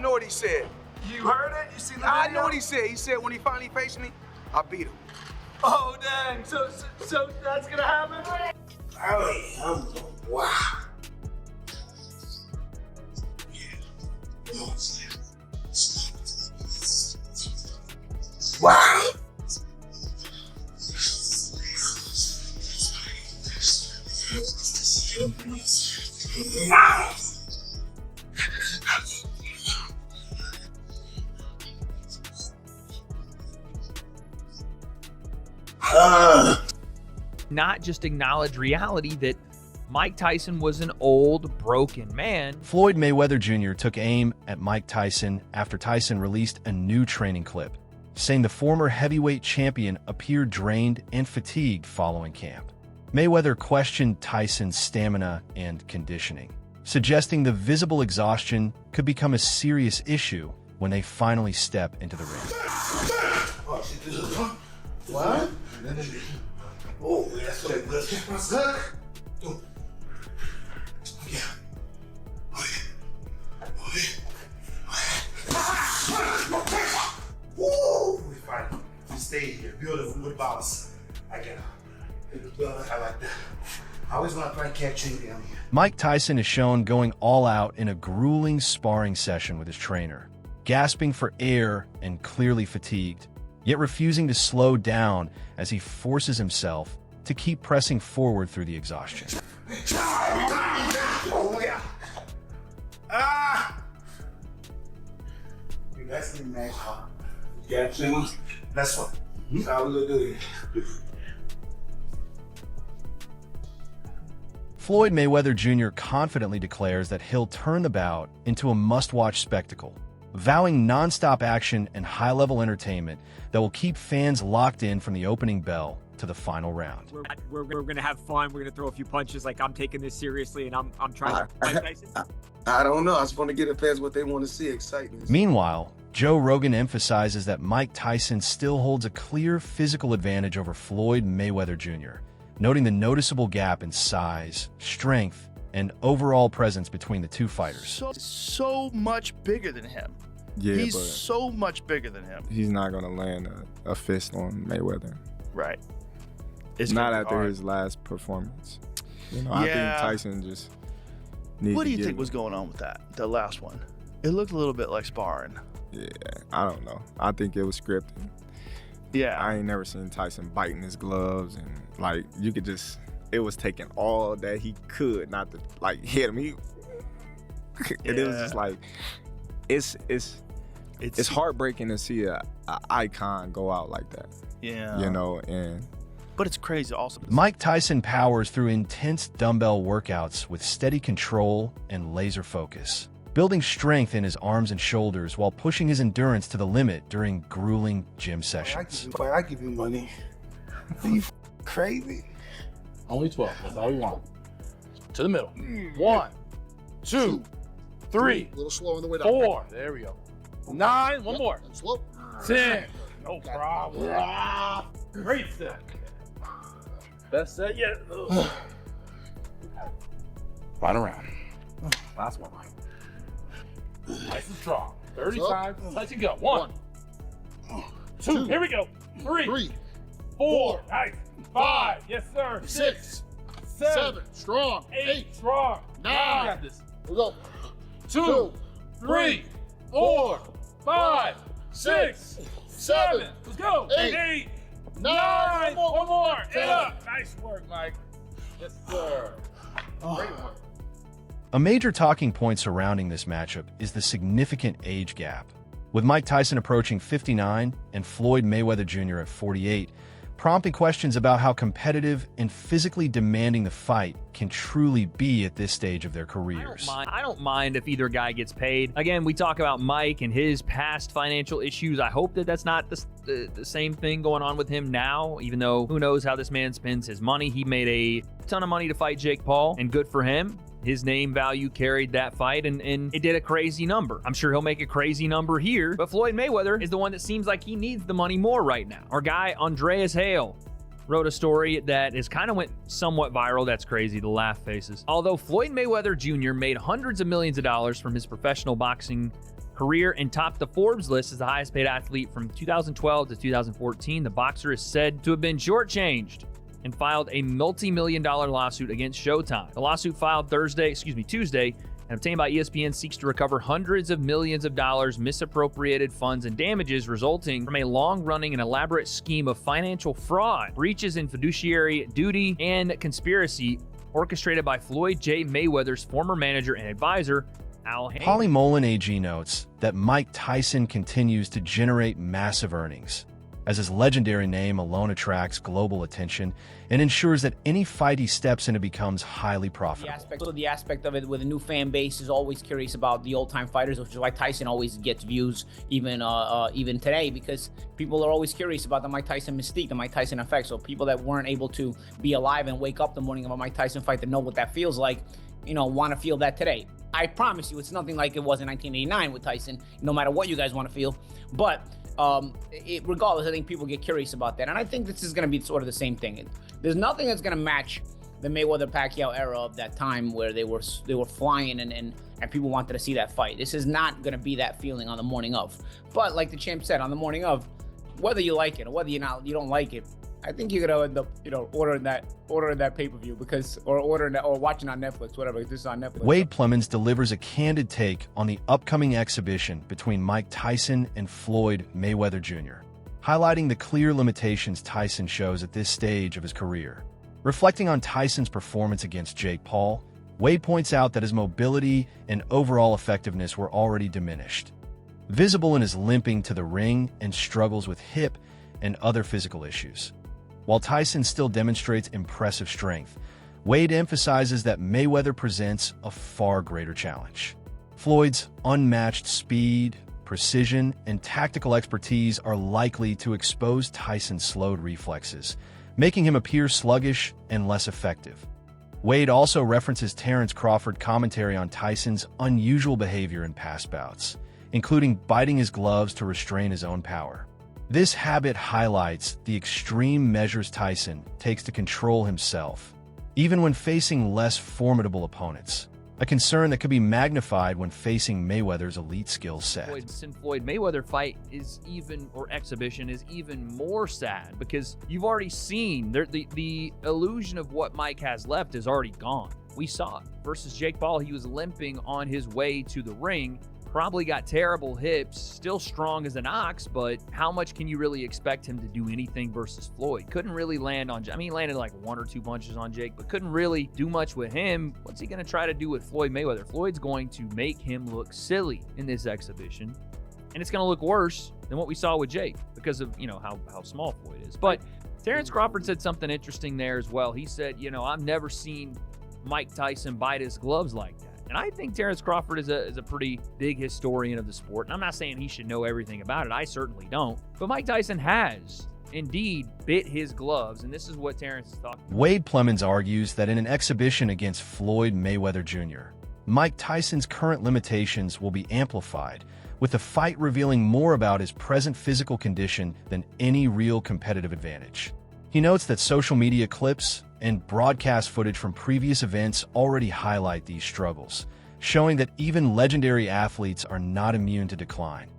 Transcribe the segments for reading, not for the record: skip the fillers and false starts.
know what he said. You heard it? You seen the video? I know what he said. He said when he finally faced me, I beat him. Oh, dang. So that's gonna happen? Wow. Wow. Not just acknowledge reality that Mike Tyson was an old, broken man. Floyd Mayweather Jr. took aim at Mike Tyson after Tyson released a new training clip, saying the former heavyweight champion appeared drained and fatigued following camp. Mayweather questioned Tyson's stamina and conditioning, suggesting the visible exhaustion could become a serious issue when they finally step into the ring. What? Oh, that's what it was. Yeah. Woo! We fight. We stay here. Build a good boss. I get it. I like that. I always want to try and catch you down here. Mike Tyson is shown going all out in a grueling sparring session with his trainer, gasping for air and clearly fatigued, yet refusing to slow down as he forces himself to keep pressing forward through the exhaustion. Oh, yeah. Ah! That's the next one. You got two? That's one. How we gonna do it? Floyd Mayweather Jr. confidently declares that he'll turn the bout into a must-watch spectacle, vowing non-stop action and high-level entertainment that will keep fans locked in from the opening bell to the final round. We're gonna have fun. We're gonna throw a few punches. Like, I'm taking this seriously, and I'm trying to fight Tyson. I don't know. I just want to get the fans what they want to see, excitement. Meanwhile, Joe Rogan emphasizes that Mike Tyson still holds a clear physical advantage over Floyd Mayweather Jr., noting the noticeable gap in size, strength, and overall presence between the two fighters. So much bigger than him. Yeah, he's but so much bigger than him. he's not gonna land a fist on Mayweather. Right. It's Not gonna be after hard. his last performance. You know, I think Yeah. Tyson just needs What do to you get think him. was going on with that? The last one. It looked a little bit like sparring. Yeah, I don't know. I think it was scripted. Yeah. I ain't never seen Tyson biting his gloves, and like you could just, it was taking all that he could not to like hit him. He, and it was just like, it's heartbreaking to see a icon go out like that. Yeah. You know, and But it's crazy also. Mike Tyson powers through intense dumbbell workouts with steady control and laser focus, building strength in his arms and shoulders while pushing his endurance to the limit during grueling gym sessions. I give you money. Are you crazy? Only 12. That's all we want. To the middle. 1, 2, 3, A little slow on the way down. 4. There we go. 9. One more. And slow. 10. No problem. Great set. Best set yet. Final round. Last one. Nice and strong. 35. Let's go. 1, 2. Here we go. 3, 4. Nice. 5. Yes, sir. 6, 7. Strong. 8. Strong. 9. Got this. We go. 2, 3, 4, 5, 6, 7. Let's go. 8, 9. One more. 10. Up. Nice work, Mike. Yes, sir. Great work. A major talking point surrounding this matchup is the significant age gap, with Mike Tyson approaching 59 and Floyd Mayweather Jr. at 48, prompting questions about how competitive and physically demanding the fight can truly be at this stage of their careers. I don't mind if either guy gets paid. Again, we talk about Mike and his past financial issues. I hope that that's not the same thing going on with him now, even though who knows how this man spends his money. He made a ton of money to fight Jake Paul, and good for him. His name value carried that fight, and it did a crazy number. I'm sure he'll make a crazy number here, but Floyd Mayweather is the one that seems like he needs the money more right now. Our guy, Andreas Hale, wrote a story that is kind of went somewhat viral. That's crazy, the laugh faces. Although Floyd Mayweather Jr. made hundreds of millions of dollars from his professional boxing career and topped the Forbes list as the highest paid athlete from 2012 to 2014. The boxer is said to have been shortchanged and filed a multi-million-dollar lawsuit against Showtime. The lawsuit filed Tuesday, and obtained by ESPN seeks to recover hundreds of millions of dollars, misappropriated funds, and damages resulting from a long-running and elaborate scheme of financial fraud, breaches in fiduciary duty, and conspiracy orchestrated by Floyd J. Mayweather's former manager and advisor, Al Haymon. Holly Mullen AG notes that Mike Tyson continues to generate massive earnings, as his legendary name alone attracts global attention and ensures that any fight he steps into becomes highly profitable. The aspect of it with a new fan base is always curious about the old-time fighters, which is why Tyson always gets views even today, because people are always curious about the Mike Tyson mystique, the Mike Tyson effect. So people that weren't able to be alive and wake up the morning of a Mike Tyson fight to know what that feels like, want to feel that today. I promise you, it's nothing like it was in 1989 with Tyson, no matter what you guys want to feel. But regardless, I think people get curious about that. And I think this is going to be sort of the same thing. There's nothing that's going to match the Mayweather-Pacquiao era of that time where they were flying and people wanted to see that fight. This is not going to be that feeling on the morning of. But like the champ said, on the morning of, whether you like it or whether you don't like it, I think you're gonna end up, ordering that pay-per-view or watching on Netflix, whatever. This is on Netflix. Wade Plemons delivers a candid take on the upcoming exhibition between Mike Tyson and Floyd Mayweather Jr., highlighting the clear limitations Tyson shows at this stage of his career. Reflecting on Tyson's performance against Jake Paul, Wade points out that his mobility and overall effectiveness were already diminished, visible in his limping to the ring and struggles with hip and other physical issues. While Tyson still demonstrates impressive strength, Wade emphasizes that Mayweather presents a far greater challenge. Floyd's unmatched speed, precision, and tactical expertise are likely to expose Tyson's slowed reflexes, making him appear sluggish and less effective. Wade also references Terence Crawford commentary on Tyson's unusual behavior in past bouts, including biting his gloves to restrain his own power. This habit highlights the extreme measures Tyson takes to control himself, even when facing less formidable opponents, a concern that could be magnified when facing Mayweather's elite skill set. Floyd Mayweather fight exhibition is even more sad because you've already seen the illusion of what Mike has left is already gone. We saw it. Versus Jake Paul, he was limping on his way to the ring. Probably got terrible hips, still strong as an ox, but how much can you really expect him to do anything versus Floyd? Couldn't really land on, he landed like 1 or 2 punches on Jake, but couldn't really do much with him. What's he going to try to do with Floyd Mayweather? Floyd's going to make him look silly in this exhibition, and it's going to look worse than what we saw with Jake because of, how small Floyd is. But Terence Crawford said something interesting there as well. He said, I've never seen Mike Tyson bite his gloves like that. And I think Terence Crawford is a pretty big historian of the sport. And I'm not saying he should know everything about it. I certainly don't. But Mike Tyson has indeed bit his gloves. And this is what Terence is talking about. Wade Plemons argues that in an exhibition against Floyd Mayweather Jr., Mike Tyson's current limitations will be amplified, with the fight revealing more about his present physical condition than any real competitive advantage. He notes that social media clips and broadcast footage from previous events already highlight these struggles, showing that even legendary athletes are not immune to decline.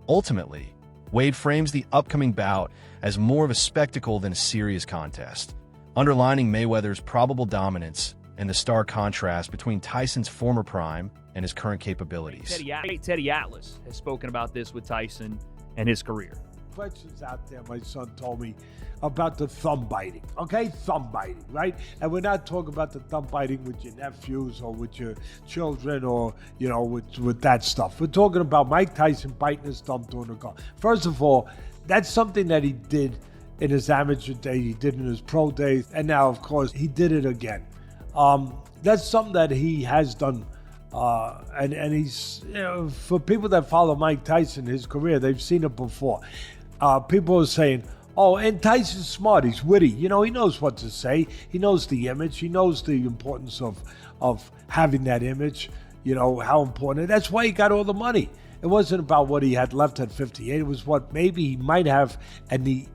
Ultimately, Wade frames the upcoming bout as more of a spectacle than a serious contest, underlining Mayweather's probable dominance and the stark contrast between Tyson's former prime and his current capabilities. Teddy Atlas has spoken about this with Tyson and his career. Questions out there, my son told me about the thumb biting. Okay, thumb biting, right? And we're not talking about the thumb biting with your nephews or with your children or, with that stuff. We're talking about Mike Tyson biting his thumb during the car. First of all, that's something that he did in his amateur day, he did in his pro days, and now, of course, he did it again. That's something that he has done. And he's, for people that follow Mike Tyson, his career, they've seen it before. People are saying, oh, and Tyson's smart, he's witty. He knows what to say. He knows the image. He knows the importance of having that image, how important. That's why he got all the money. It wasn't about what he had left at 58. It was what maybe he might have, and the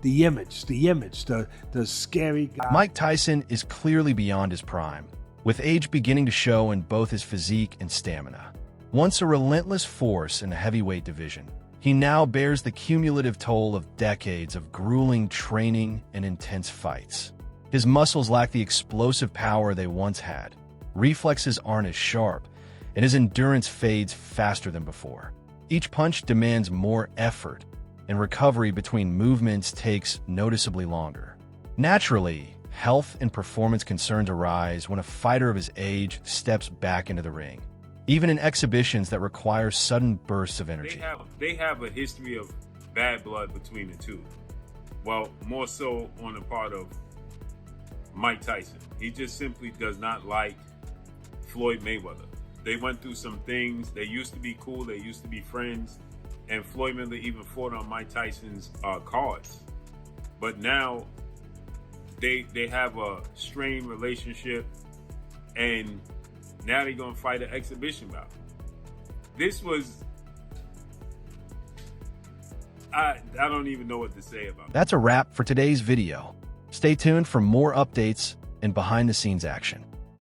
image, the scary guy. Mike Tyson is clearly beyond his prime, with age beginning to show in both his physique and stamina. Once a relentless force in the heavyweight division, he now bears the cumulative toll of decades of grueling training and intense fights. His muscles lack the explosive power they once had, reflexes aren't as sharp, and his endurance fades faster than before. Each punch demands more effort, and recovery between movements takes noticeably longer. Naturally, health and performance concerns arise when a fighter of his age steps back into the ring, even in exhibitions that require sudden bursts of energy. They have a history of bad blood between the two. Well, more so on the part of Mike Tyson. He just simply does not like Floyd Mayweather. They went through some things. They used to be cool. They used to be friends. And Floyd Mayweather even fought on Mike Tyson's cards. But now they have a strained relationship, and now they're going to fight an exhibition bout. This was... I don't even know what to say about it. That's a wrap for today's video. Stay tuned for more updates and behind-the-scenes action.